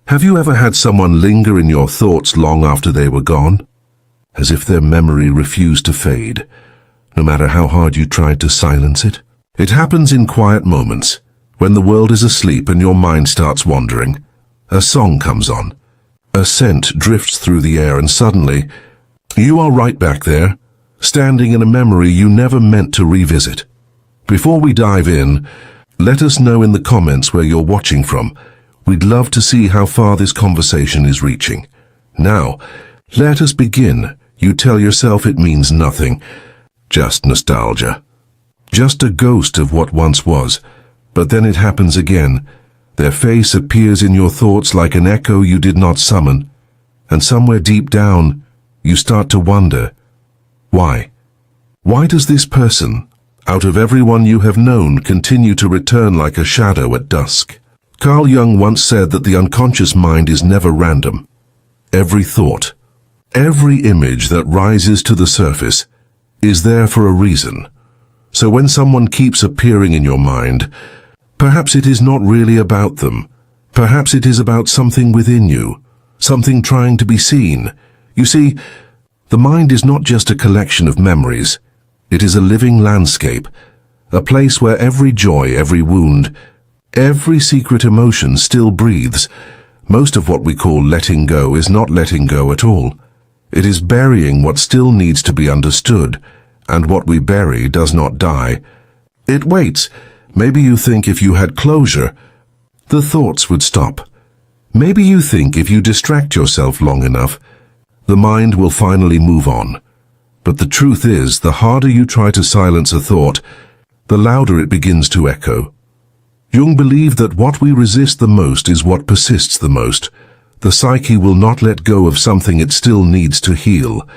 Have you ever had someone linger in your thoughts long after they were gone? As if their memory refused to fade, no matter how hard you tried to silence it? It happens in quiet moments, when the world is asleep and your mind starts wandering. A song comes on. A scent drifts through the air and suddenly, you are right back there, standing in a memory you never meant to revisit. Before we dive in, let us know in the comments where you're watching from. We'd love to see how far this conversation is reaching. Now, let us begin. You tell yourself it means nothing. Just nostalgia. Just a ghost of what once was. But then it happens again. Their face appears in your thoughts like an echo you did not summon. And somewhere deep down, you start to wonder, why? Why does this person, out of everyone you have known, continue to return like a shadow at dusk? Carl Jung once said that the unconscious mind is never random. Every thought, every image that rises to the surface is there for a reason. So when someone keeps appearing in your mind, perhaps it is not really about them. Perhaps it is about something within you, something trying to be seen. You see, the mind is not just a collection of memories. It is a living landscape, a place where every joy, every wound, every secret emotion still breathes. Most of what we call letting go is not letting go at all. It is burying what still needs to be understood, and what we bury does not die. It waits. Maybe you think if you had closure, the thoughts would stop. Maybe you think if you distract yourself long enough, the mind will finally move on. But the truth is, the harder you try to silence a thought, the louder it begins to echo. Jung believed that what we resist the most is what persists the most. The psyche will not let go of something it still needs to heal.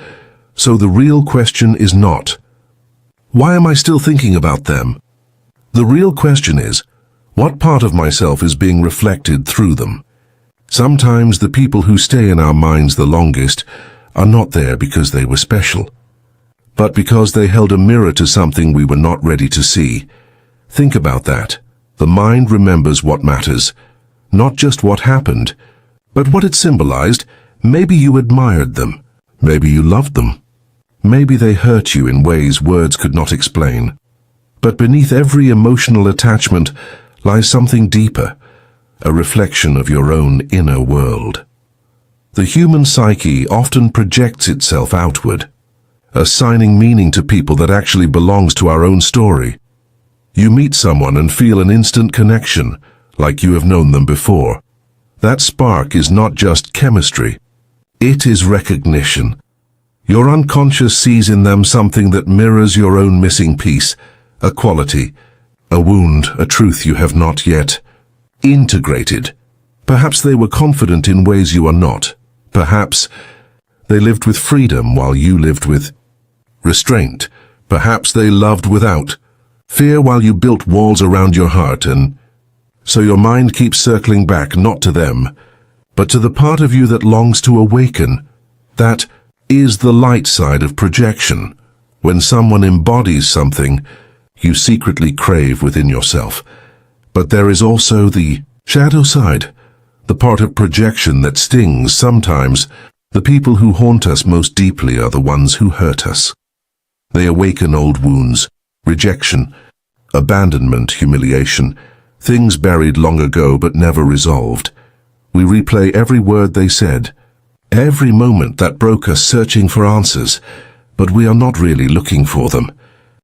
So the real question is not, why am I still thinking about them? The real question is, what part of myself is being reflected through them? Sometimes the people who stay in our minds the longest are not there because they were special, but because they held a mirror to something we were not ready to see. Think about that. The mind remembers what matters, not just what happened, but what it symbolized. Maybe you admired them. Maybe you loved them. Maybe they hurt you in ways words could not explain. But beneath every emotional attachment lies something deeper, a reflection of your own inner world. The human psyche often projects itself outward, assigning meaning to people that actually belongs to our own story. You meet someone and feel an instant connection, like you have known them before. That spark is not just chemistry. It is recognition. Your unconscious sees in them something that mirrors your own missing piece, a quality, a wound, a truth you have not yet integrated. Perhaps they were confident in ways you are not. Perhaps they lived with freedom while you lived with restraint. Perhaps they loved without fear while you built walls around your heart, and so your mind keeps circling back not to them, but to the part of you that longs to awaken. That is the light side of projection. When someone embodies something you secretly crave within yourself. But there is also the shadow side, the part of projection that stings. Sometimes the people who haunt us most deeply are the ones who hurt us. They awaken old wounds, rejection, abandonment, humiliation, things buried long ago but never resolved. We replay every word they said, every moment that broke us, searching for answers, but we are not really looking for them.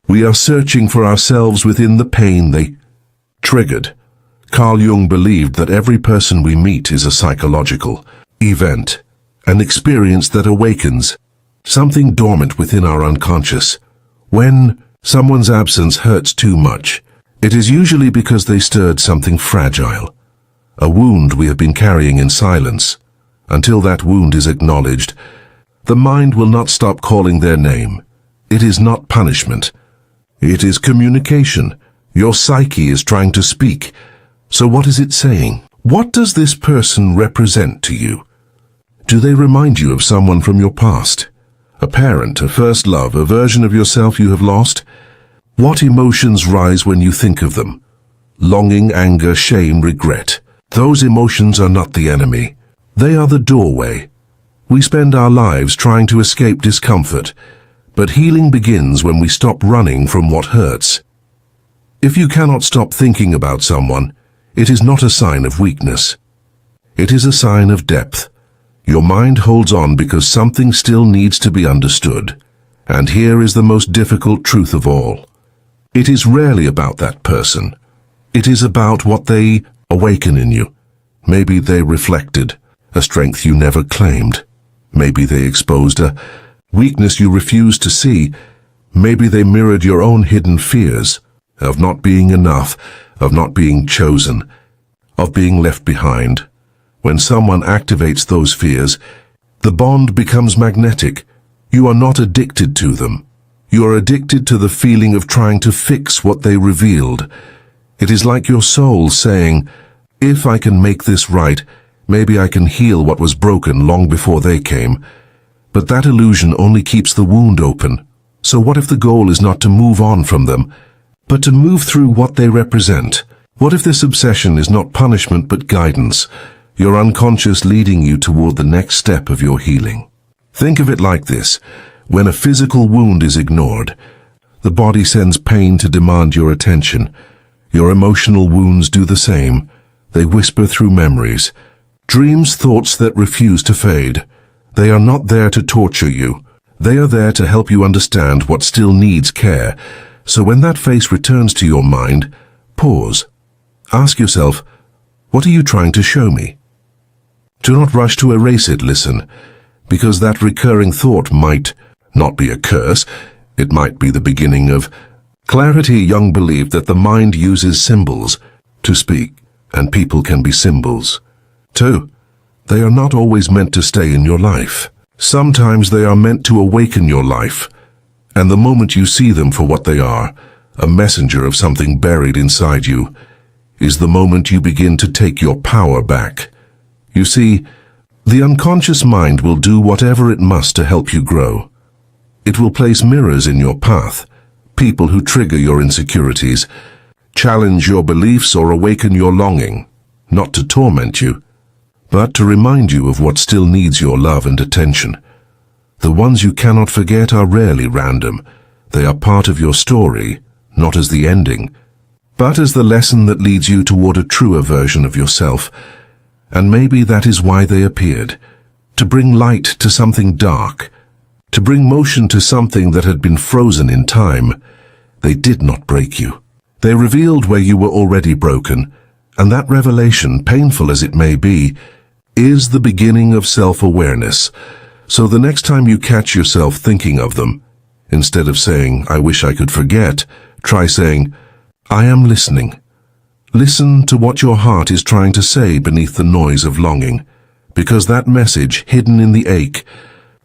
We are searching for ourselves within the pain they triggered. Carl Jung believed that every person we meet is a psychological event, an experience that awakens something dormant within our unconscious. When someone's absence hurts too much, it is usually because they stirred something fragile, a wound we have been carrying in silence. Until that wound is acknowledged, the mind will not stop calling their name. It is not punishment. It is communication. Your psyche is trying to speak. So what is it saying? What does this person represent to you? Do they remind you of someone from your past? A parent, a first love, a version of yourself you have lost? What emotions rise when you think of them? Longing, anger, shame, regret. Those emotions are not the enemy. They are the doorway. We spend our lives trying to escape discomfort, but healing begins when we stop running from what hurts. If you cannot stop thinking about someone, it is not a sign of weakness. It is a sign of depth. Your mind holds on because something still needs to be understood. And here is the most difficult truth of all. It is rarely about that person. It is about what they awaken in you. Maybe they reflected a strength you never claimed. Maybe they exposed a weakness you refused to see. Maybe they mirrored your own hidden fears of not being enough, of not being chosen, of being left behind. When someone activates those fears, the bond becomes magnetic. You are not addicted to them. You are addicted to the feeling of trying to fix what they revealed. It is like your soul saying, if I can make this right, maybe I can heal what was broken long before they came. But that illusion only keeps the wound open. So what if the goal is not to move on from them, but to move through what they represent? What if this obsession is not punishment but guidance, your unconscious leading you toward the next step of your healing? Think of it like this. When a physical wound is ignored, the body sends pain to demand your attention. Your emotional wounds do the same. They whisper through memories, dreams, thoughts that refuse to fade. They are not there to torture you. They are there to help you understand what still needs care. So when that face returns to your mind, pause. Ask yourself, what are you trying to show me? Do not rush to erase it, listen, because that recurring thought might not be a curse. It might be the beginning of clarity. Jung believed that the mind uses symbols to speak, and people can be symbols too. They are not always meant to stay in your life. Sometimes they are meant to awaken your life, and the moment you see them for what they are, a messenger of something buried inside you, is the moment you begin to take your power back. You see, the unconscious mind will do whatever it must to help you grow. It will place mirrors in your path, people who trigger your insecurities, challenge your beliefs or awaken your longing, not to torment you, but to remind you of what still needs your love and attention. The ones you cannot forget are rarely random. They are part of your story, not as the ending, but as the lesson that leads you toward a truer version of yourself. And maybe that is why they appeared, to bring light to something dark, to bring motion to something that had been frozen in time. They did not break you. They revealed where you were already broken, and that revelation, painful as it may be, is the beginning of self-awareness. So the next time you catch yourself thinking of them, instead of saying, I wish I could forget, try saying, I am listening. Listen to what your heart is trying to say beneath the noise of longing, because that message, hidden in the ache,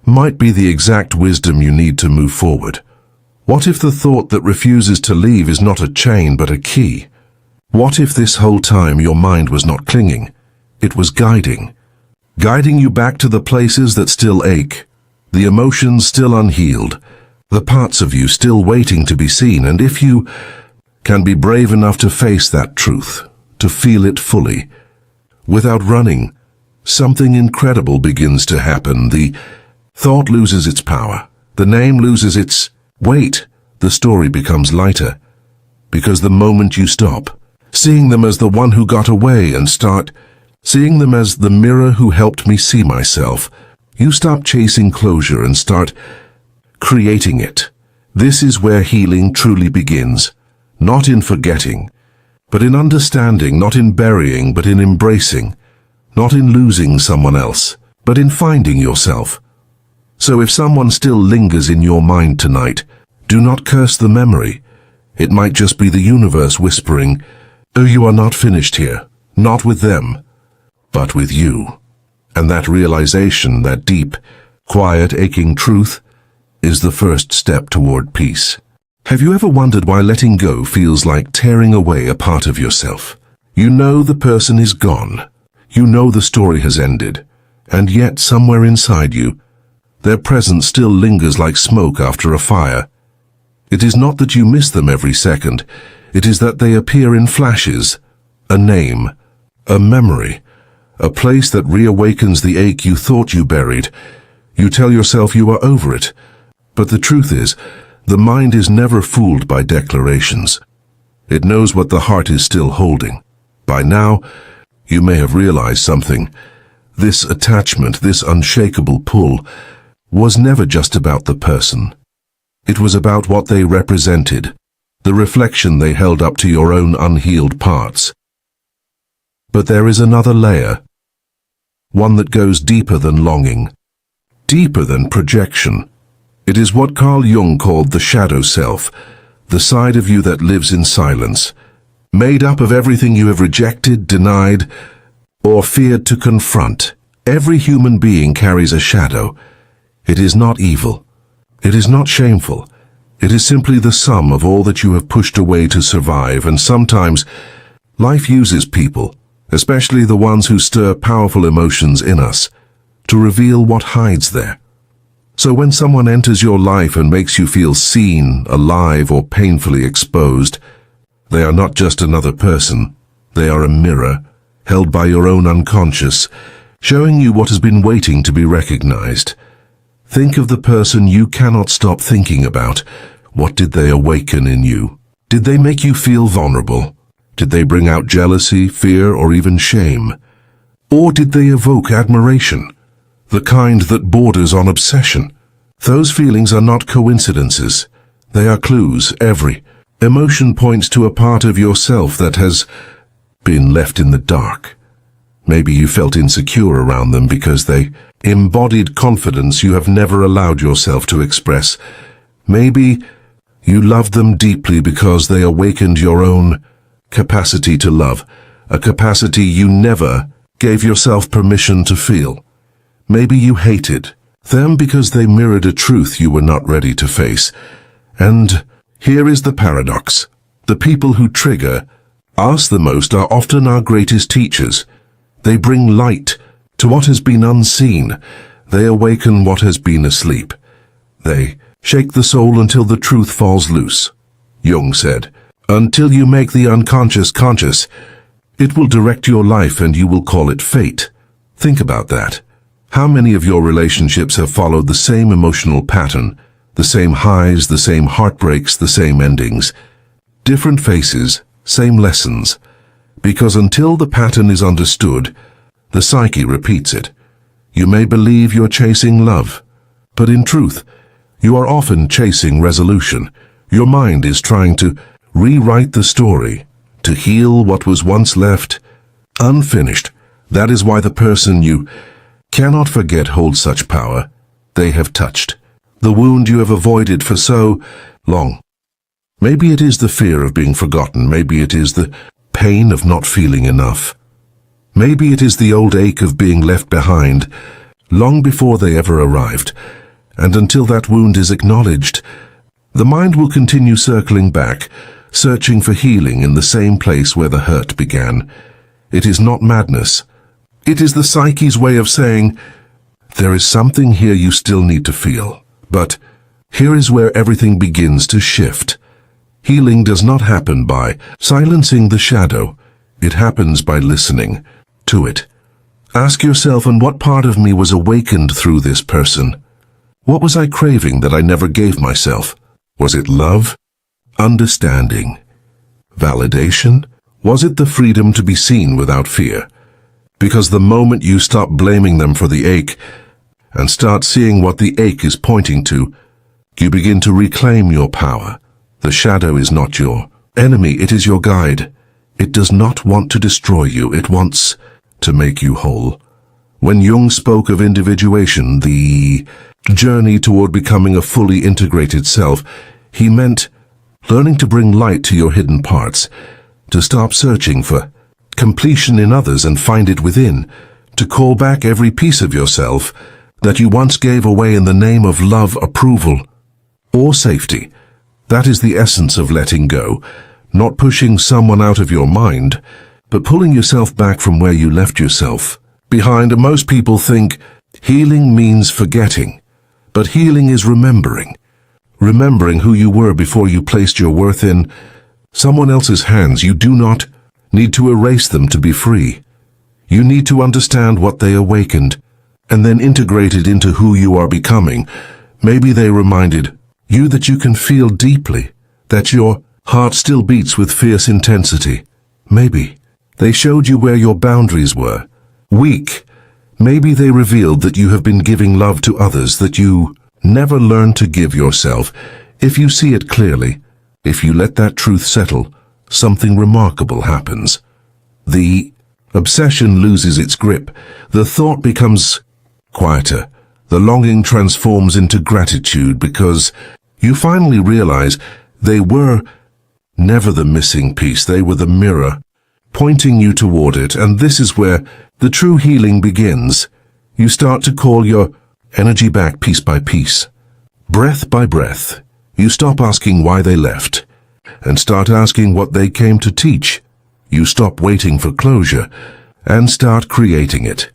might be the exact wisdom you need to move forward. What if the thought that refuses to leave is not a chain but a key? What if this whole time your mind was not clinging? It was guiding you back to the places that still ache, the emotions still unhealed, the parts of you still waiting to be seen. And if you can be brave enough to face that truth, to feel it fully, without running, something incredible begins to happen. The thought loses its power. The name loses its weight. The story becomes lighter. Because the moment you stop seeing them as the one who got away and start seeing them as the mirror who helped me see myself, you stop chasing closure and start creating it. This is where healing truly begins. Not in forgetting, but in understanding, not in burying, but in embracing, not in losing someone else, but in finding yourself. So if someone still lingers in your mind tonight, do not curse the memory. It might just be the universe whispering, oh, you are not finished here, not with them, but with you. And that realization, that deep, quiet, aching truth, is the first step toward peace. Have you ever wondered why letting go feels like tearing away a part of yourself? You know the person is gone. You know the story has ended. And yet, somewhere inside you, their presence still lingers like smoke after a fire. It is not that you miss them every second. It is that they appear in flashes. A name, a memory, a place that reawakens the ache you thought you buried. You tell yourself you are over it. But the truth is, the mind is never fooled by declarations. It knows what the heart is still holding. By now, you may have realized something. This attachment, this unshakable pull, was never just about the person. It was about what they represented, the reflection they held up to your own unhealed parts. But there is another layer, one that goes deeper than longing, deeper than projection. It is what Carl Jung called the shadow self, the side of you that lives in silence, made up of everything you have rejected, denied, or feared to confront. Every human being carries a shadow. It is not evil. It is not shameful. It is simply the sum of all that you have pushed away to survive, and sometimes life uses people, especially the ones who stir powerful emotions in us, to reveal what hides there. So when someone enters your life and makes you feel seen, alive, or painfully exposed, they are not just another person. They are a mirror, held by your own unconscious, showing you what has been waiting to be recognized. Think of the person you cannot stop thinking about. What did they awaken in you? Did they make you feel vulnerable? Did they bring out jealousy, fear, or even shame? Or did they evoke admiration, the kind that borders on obsession? Those feelings are not coincidences. They are clues. Every emotion points to a part of yourself that has been left in the dark. Maybe you felt insecure around them because they embodied confidence you have never allowed yourself to express. Maybe you loved them deeply because they awakened your own capacity to love, a capacity you never gave yourself permission to feel. Maybe you hated them because they mirrored a truth you were not ready to face. And here is the paradox. The people who trigger us the most are often our greatest teachers. They bring light to what has been unseen. They awaken what has been asleep. They shake the soul until the truth falls loose. Jung said, "Until you make the unconscious conscious, it will direct your life and you will call it fate." Think about that. How many of your relationships have followed the same emotional pattern, the same highs, the same heartbreaks, the same endings? Different faces, same lessons. Because until the pattern is understood, the psyche repeats it. You may believe you're chasing love, but in truth, you are often chasing resolution. Your mind is trying to rewrite the story, to heal what was once left unfinished. That is why the person you cannot forget holds such power. They have touched the wound you have avoided for so long. Maybe it is the fear of being forgotten. Maybe it is the pain of not feeling enough. Maybe it is the old ache of being left behind long before they ever arrived. And until that wound is acknowledged, the mind will continue circling back, searching for healing in the same place where the hurt began. It is not madness. It is the psyche's way of saying, there is something here you still need to feel. But here is where everything begins to shift. Healing does not happen by silencing the shadow. It happens by listening to it. Ask yourself, and what part of me was awakened through this person? What was I craving that I never gave myself? Was it love? Understanding? Validation? Was it the freedom to be seen without fear? Because the moment you stop blaming them for the ache and start seeing what the ache is pointing to, you begin to reclaim your power. The shadow is not your enemy, it is your guide. It does not want to destroy you, it wants to make you whole. When Jung spoke of individuation, the journey toward becoming a fully integrated self, he meant learning to bring light to your hidden parts, to stop searching for completion in others and find it within, to call back every piece of yourself that you once gave away in the name of love, approval, or safety. That is the essence of letting go, not pushing someone out of your mind, but pulling yourself back from where you left yourself behind. Most people think healing means forgetting, but healing is remembering. Remembering who you were before you placed your worth in someone else's hands. You do not need to erase them to be free. You need to understand what they awakened, and then integrate it into who you are becoming. Maybe they reminded you that you can feel deeply, that your heart still beats with fierce intensity. Maybe they showed you where your boundaries were weak. Maybe they revealed that you have been giving love to others that you never learned to give yourself. If you see it clearly, if you let that truth settle, something remarkable happens. The obsession loses its grip. The thought becomes quieter. The longing transforms into gratitude because you finally realize they were never the missing piece. They were the mirror, pointing you toward it. And this is where the true healing begins. You start to call your energy back piece by piece, breath by breath. You stop asking why they left and start asking what they came to teach. You stop waiting for closure and start creating it.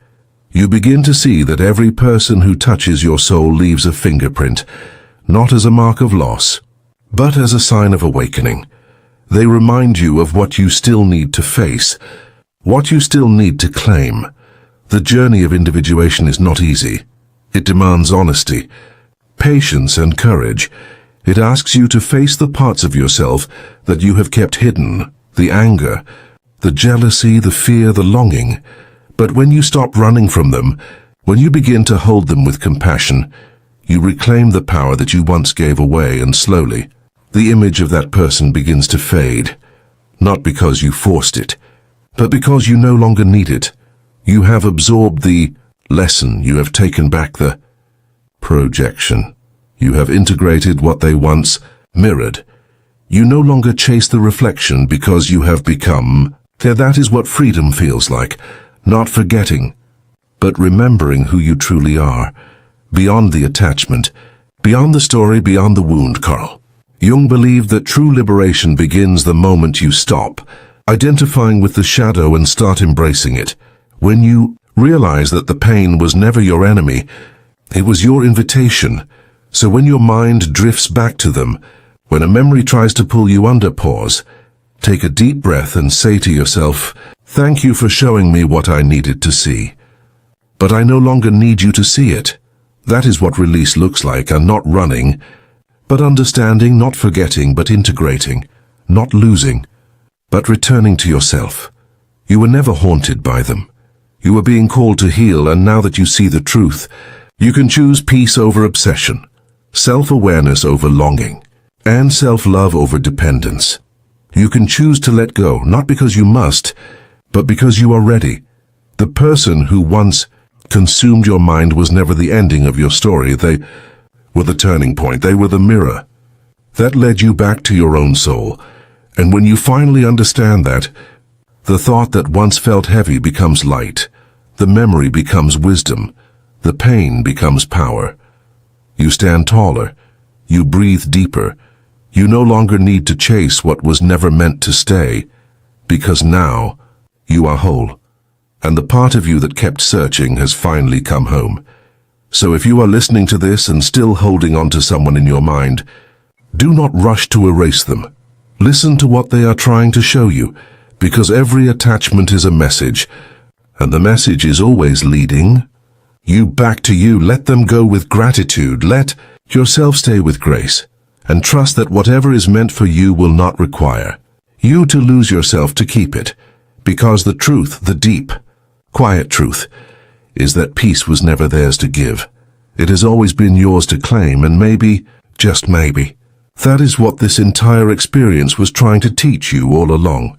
You begin to see that every person who touches your soul leaves a fingerprint, not as a mark of loss, but as a sign of awakening. They remind you of what you still need to face, what you still need to claim. The journey of individuation is not easy. It demands honesty, patience, and courage. It asks you to face the parts of yourself that you have kept hidden, the anger, the jealousy, the fear, the longing. But when you stop running from them, when you begin to hold them with compassion, you reclaim the power that you once gave away, and slowly, the image of that person begins to fade. Not because you forced it, but because you no longer need it. You have absorbed the lesson. You have taken back the projection. You have integrated what they once mirrored. You no longer chase the reflection because you have become. That is what freedom feels like. Not forgetting, but remembering who you truly are, beyond the attachment, beyond the story, beyond the wound, Carl. Jung believed that true liberation begins the moment you stop identifying with the shadow and start embracing it. When you realize that the pain was never your enemy, it was your invitation. So when your mind drifts back to them, when a memory tries to pull you under, pause, take a deep breath and say to yourself, "Thank you for showing me what I needed to see. But I no longer need you to see it." That is what release looks like, and not running, but understanding, not forgetting, but integrating, not losing, but returning to yourself. You were never haunted by them. You were being called to heal, and now that you see the truth, you can choose peace over obsession, self-awareness over longing, and self-love over dependence. You can choose to let go, not because you must, but because you are ready. The person who once consumed your mind was never the ending of your story. They were the turning point. They were the mirror that led you back to your own soul. And when you finally understand that, the thought that once felt heavy becomes light. The memory becomes wisdom. The pain becomes power. You stand taller. You breathe deeper. You no longer need to chase what was never meant to stay, because now you are whole, and the part of you that kept searching has finally come home. So if you are listening to this and still holding on to someone in your mind, do not rush to erase them. Listen to what they are trying to show you, because every attachment is a message, and the message is always leading you back to you. Let them go with gratitude. Let yourself stay with grace, and trust that whatever is meant for you will not require you to lose yourself to keep it. Because the truth, the deep, quiet truth, is that peace was never theirs to give. It has always been yours to claim, and maybe, just maybe, that is what this entire experience was trying to teach you all along.